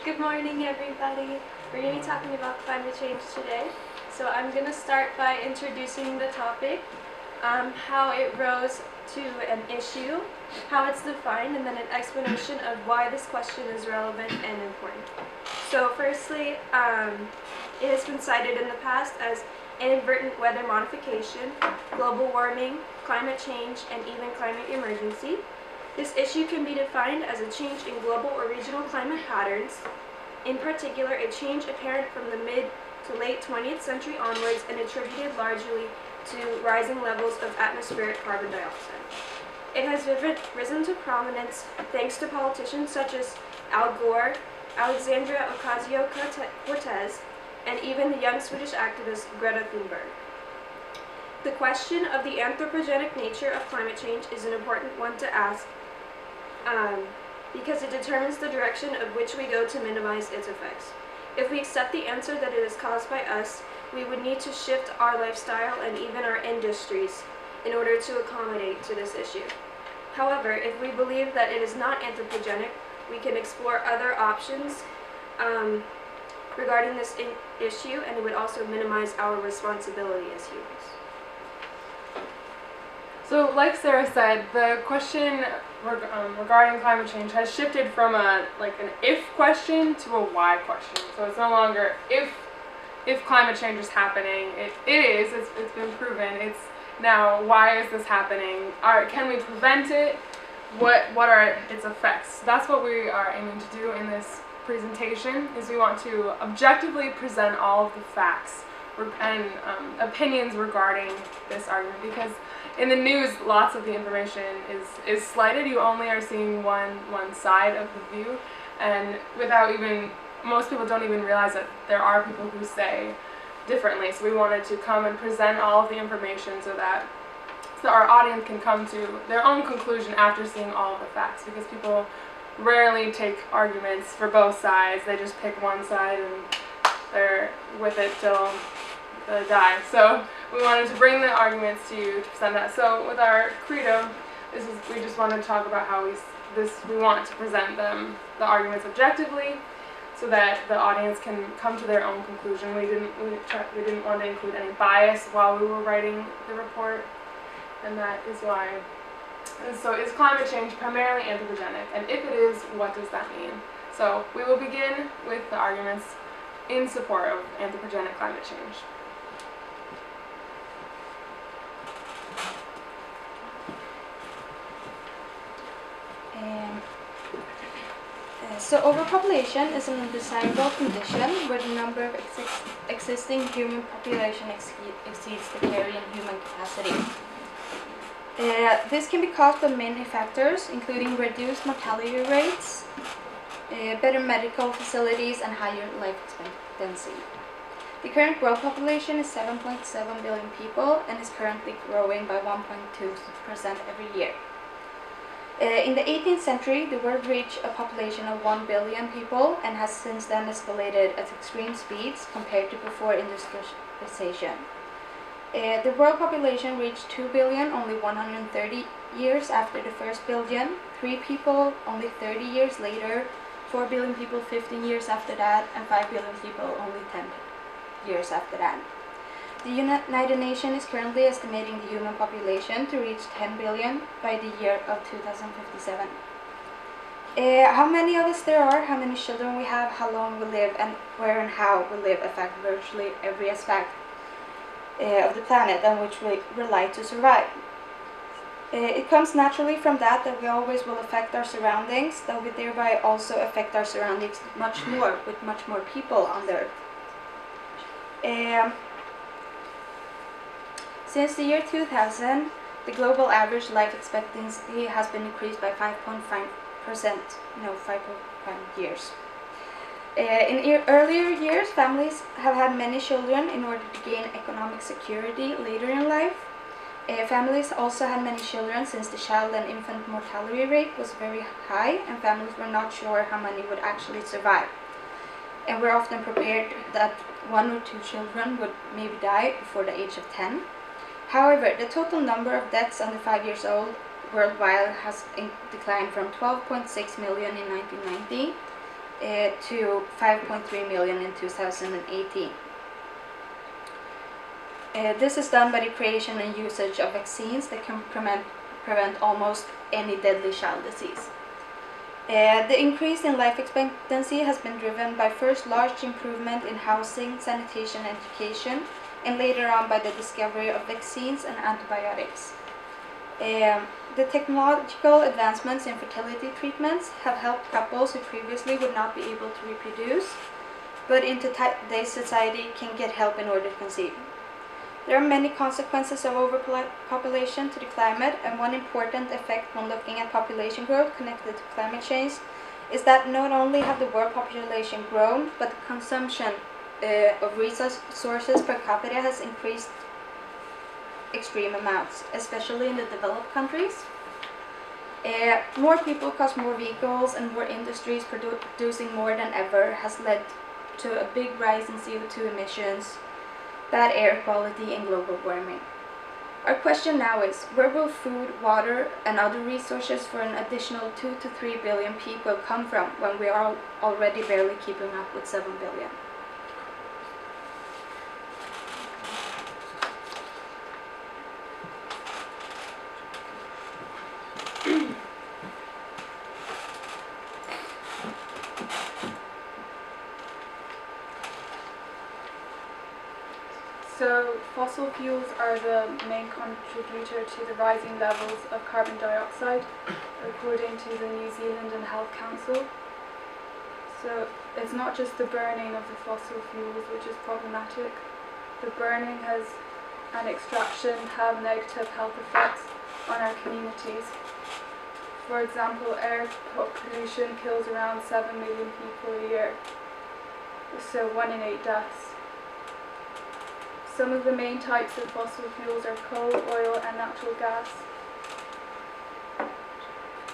Good morning, everybody. We're going to be talking about climate change today. So I'm going to start by introducing the topic, how it rose to an issue, how it's defined, and then an explanation of why this question is relevant and important. So firstly, it has been cited in the past as inadvertent weather modification, global warming, climate change, and even climate emergency. This issue can be defined as a change in global or regional climate patterns, in particular a change apparent from the mid to late 20th century onwards and attributed largely to rising levels of atmospheric carbon dioxide. It has risen to prominence thanks to politicians such as Al Gore, Alexandria Ocasio-Cortez, and even the young Swedish activist Greta Thunberg. The question of the anthropogenic nature of climate change is an important one to ask because it determines the direction of which we go to minimize its effects. If we accept the answer that it is caused by us, we would need to shift our lifestyle and even our industries in order to accommodate to this issue. However, if we believe that it is not anthropogenic, we can explore other options regarding this issue, and it would also minimize our responsibility as humans. So, like Sarah said, the question regarding climate change has shifted from an if question to a why question. So it's no longer if climate change is happening. It's been proven. It's now why is this happening? Can we prevent it? What are its effects? That's what we are aiming to do in this presentation. Is we want to objectively present all of the facts and opinions regarding this argument, because in the news lots of the information is slighted. You only are seeing one side of the view, and most people don't even realize that there are people who say differently. So we wanted to come and present all of the information so our audience can come to their own conclusion after seeing all of the facts, because people rarely take arguments for both sides. They just pick one side and they're with it till they die. So we wanted to bring the arguments to you to present that. So with our credo, we just wanted to talk about how we want to present the arguments objectively, so that the audience can come to their own conclusion. We didn't want to include any bias while we were writing the report, and that is why. And so, is climate change primarily anthropogenic? And if it is, what does that mean? So we will begin with the arguments in support of anthropogenic climate change. So overpopulation is an undesirable condition where the number of existing human population exceeds the carrying human capacity. This can be caused by many factors, including reduced mortality rates, better medical facilities, and higher life expectancy. The current world population is 7.7 billion people and is currently growing by 1.2% every year. In the 18th century, the world reached a population of 1 billion people and has since then escalated at extreme speeds compared to before industrialization. The world population reached 2 billion only 130 years after the first billion, 3 people only 30 years later, 4 billion people 15 years after that, and 5 billion people only 10 years after that. The United Nations is currently estimating the human population to reach 10 billion by the year of 2057. How many of us there are, how many children we have, how long we live, and where and how we live affect virtually every aspect of the planet on which we rely to survive. It comes naturally from that we always will affect our surroundings, that we thereby also affect our surroundings much more, with much more people on the earth. Since the year 2000, the global average life expectancy has been increased by 5.5 years. In earlier years, families have had many children in order to gain economic security later in life. Families also had many children since the child and infant mortality rate was very high, and families were not sure how many would actually survive. And were often prepared that 1 or 2 children would maybe die before the age of 10. However, the total number of deaths under 5 years old worldwide has declined from 12.6 million in 1990 to 5.3 million in 2018. This is done by the creation and usage of vaccines that can prevent almost any deadly child disease. The increase in life expectancy has been driven by first large improvement in housing, sanitation, and education, and later on by the discovery of vaccines and antibiotics. The technological advancements in fertility treatments have helped couples who previously would not be able to reproduce, but in today's society can get help in order to conceive. There are many consequences of overpopulation to the climate, and one important effect when looking at population growth connected to climate change is that not only have the world population grown, but the consumption of resources per capita has increased extreme amounts, especially in the developed countries. More people cause more vehicles, and more industries producing more than ever has led to a big rise in CO2 emissions, bad air quality, and global warming. Our question now is, where will food, water, and other resources for an additional 2 to 3 billion people come from when we are already barely keeping up with 7 billion? So fossil fuels are the main contributor to the rising levels of carbon dioxide, according to the New Zealand and Health Council. So it's not just the burning of the fossil fuels which is problematic. The burning and extraction have negative health effects on our communities. For example, air pollution kills around 7 million people a year, so 1 in 8 deaths. Some of the main types of fossil fuels are coal, oil, and natural gas.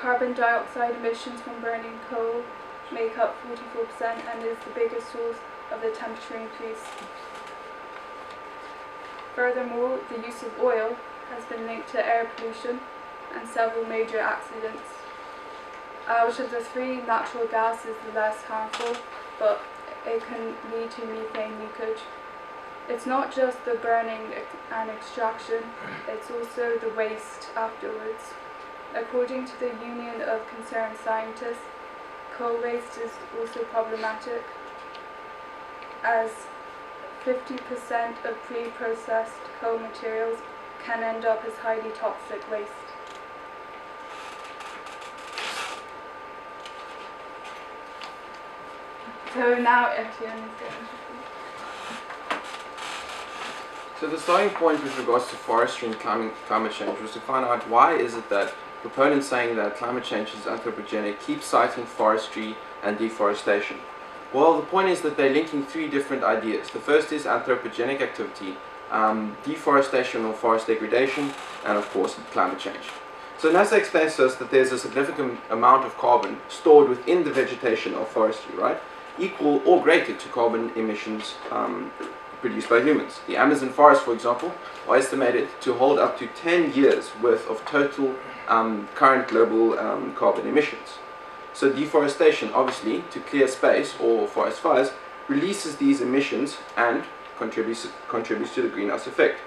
Carbon dioxide emissions from burning coal make up 44% and is the biggest source of the temperature increase. Furthermore, the use of oil has been linked to air pollution and several major accidents. Out of the three, natural gas is the less harmful, but it can lead to methane leakage. It's not just the burning and extraction, it's also the waste afterwards. According to the Union of Concerned Scientists, coal waste is also problematic, as 50% of pre-processed coal materials can end up as highly toxic waste. So now Etienne is going to. So the starting point with regards to forestry and climate change was to find out why is it that proponents saying that climate change is anthropogenic keep citing forestry and deforestation. Well, the point is that they're linking three different ideas. The first is anthropogenic activity, deforestation or forest degradation, and of course climate change. So NASA explains to us that there's a significant amount of carbon stored within the vegetation of forestry, right? Equal or greater to carbon emissions produced by humans. The Amazon forest, for example, are estimated to hold up to 10 years worth of total current global carbon emissions. So deforestation, obviously, to clear space or forest fires, releases these emissions and contributes to the greenhouse effect.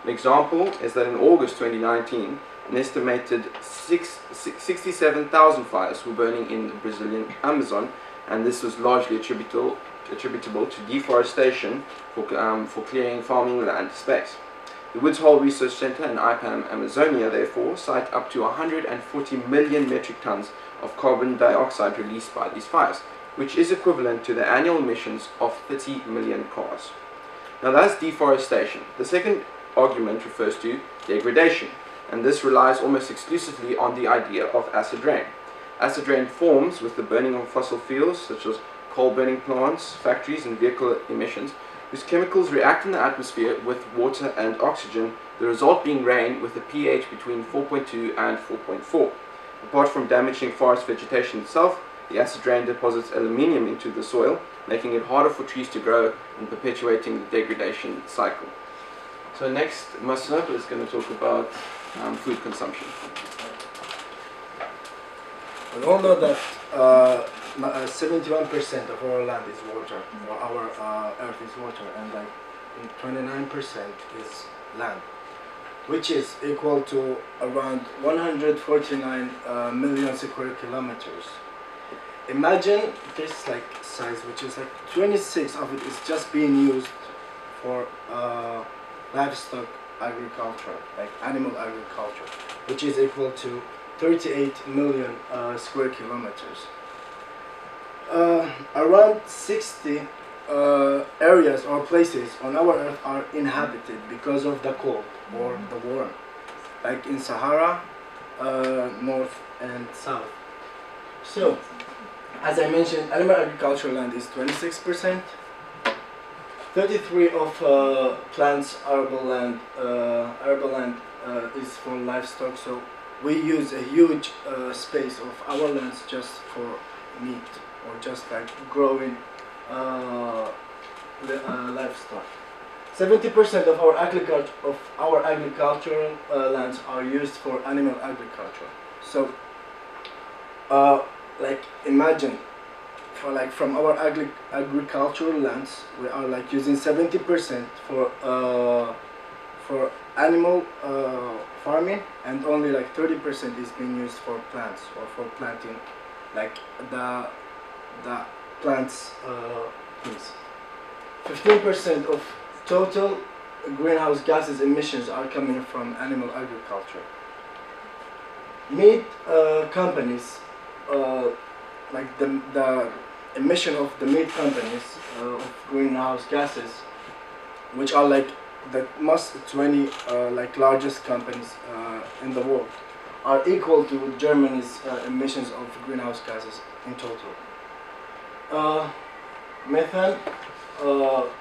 An example is that in August 2019, an estimated 67,000 fires were burning in the Brazilian Amazon, and this was largely attributable to deforestation for clearing farming land space. The Woods Hole Research Center and IPAM Amazonia, therefore, cite up to 140 million metric tons of carbon dioxide released by these fires, which is equivalent to the annual emissions of 30 million cars. Now that's deforestation. The second argument refers to degradation, and this relies almost exclusively on the idea of acid rain. Acid rain forms with the burning of fossil fuels, such as coal-burning plants, factories, and vehicle emissions, whose chemicals react in the atmosphere with water and oxygen, the result being rain with a pH between 4.2 and 4.4. Apart from damaging forest vegetation itself, the acid rain deposits aluminium into the soil, making it harder for trees to grow and perpetuating the degradation cycle. So next, Masnab is going to talk about food consumption. We all know that 71% of our land is water, or our earth is water, and like 29% is land, which is equal to around 149 million square kilometers. Imagine this like size, which is like 26 of it is just being used for livestock agriculture, like animal agriculture, which is equal to 38 million square kilometers. Around 60 areas or places on our earth are inhabited because of the cold or the warm, like in Sahara, north and south. So, as I mentioned, animal agriculture land is 26%. 33 of plants arable land is for livestock. So we use a huge space of our lands just for meat or just like growing livestock. 70% of our agricultural lands are used for animal agriculture. So, like imagine, from our agricultural lands, we are like using 70% for animal farming, and only like 30% is being used for plants or for planting, like the plants things. 15% of total greenhouse gases emissions are coming from animal agriculture. Meat companies, like the emission of the meat companies of greenhouse gases, which are like the most 20 like largest companies in the world, are equal to Germany's emissions of greenhouse gases in total. Methane,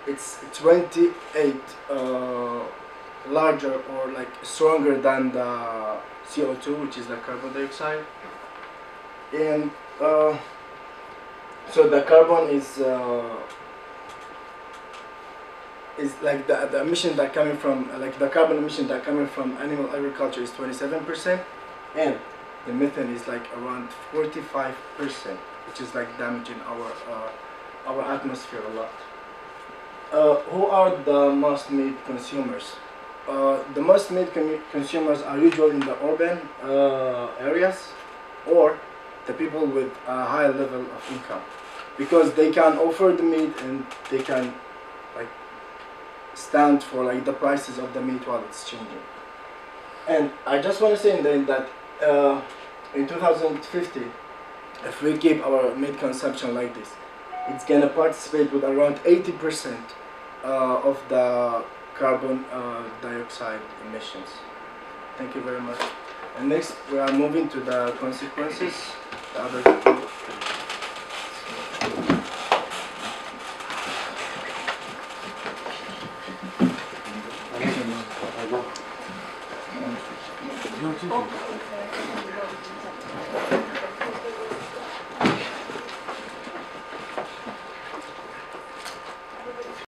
it's 28 larger or like stronger than the CO2, which is the carbon dioxide, and so the carbon is like the emission that coming from like the carbon emission that coming from animal agriculture is 27%, and the methane is like around 45%, which is like damaging our atmosphere a lot. Who are the most meat consumers? The most meat consumers are usually in the urban areas, or the people with a high level of income, because they can offer the meat and they can like stand for like the prices of the meat while it's changing. And I just want to say then that in 2050, if we keep our meat consumption like this, it's gonna participate with around 80% of the carbon dioxide emissions. Thank you very much. And next, we are moving to the consequences. The other